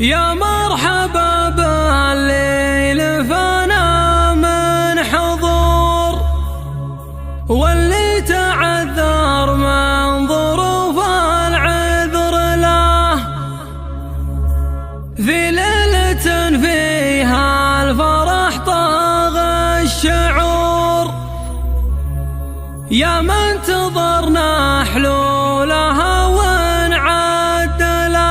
يا مرحبا بالليل فانا من حضور، واللي تعذر من ظروف العذر له، في ليلة فيها الفرح طاغ الشعور، يا من انتظرنا حلولها ونعد له.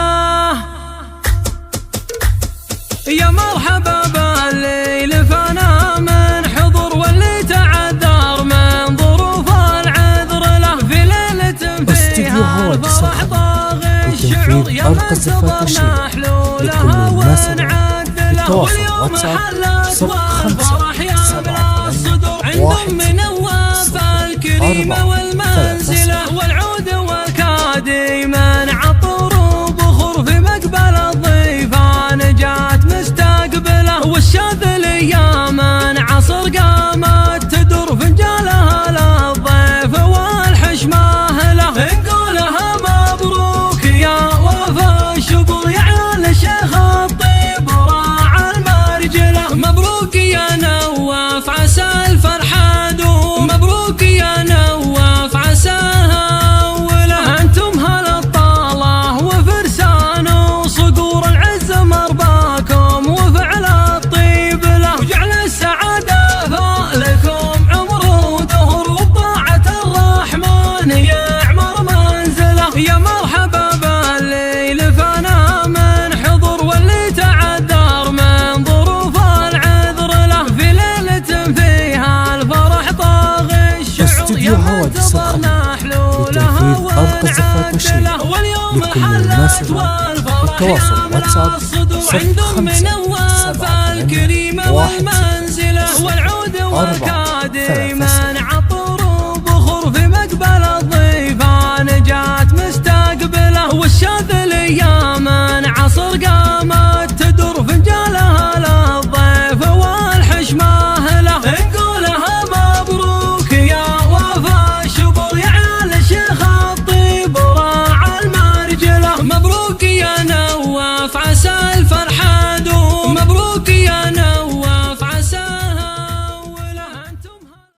يا مرحبا بالليل فانا من حضور، واللي تعذر من ظروف العذر له، في ليلة فيها الفرح طاغ الشعور، يا من انتظرنا حلولها ونعد له، واليوم حلت والفرح يملأ الصدور، عندهم من الوفا الكريمة والمنزلة، والعود والكادي من عطر وبخور، في مقبل الضيفان جات مستقبله، والشاذلية من عصر قامت تدور، فنجالها للضيف والحشمة له، نقولها مبروك يا وفا الشبر، يا عيال الشيخ الطيب راعى المرجله، مبروك يا نواف عسى الفرحة دوم، مبروك يا نواف عساها وله، انتم هل الطالة وفرسان وصقور، العز مرباكم وفعل الطيب له، وجعل السعادة فالكم عمر ودهر، وبطاعة الرحمن يعمر منزله. يا مرحبا بالليل فانا من حضور، واللي تعذر من ظروف العذر له، في ليلة فيها الفرح طاغ الشعور، يا من انتظرنا حلولها ونعد له، واليوم حلت والفرح يملأ الصدور، عندهم من الوفا الكريمة والمنزلة، والعود والكادي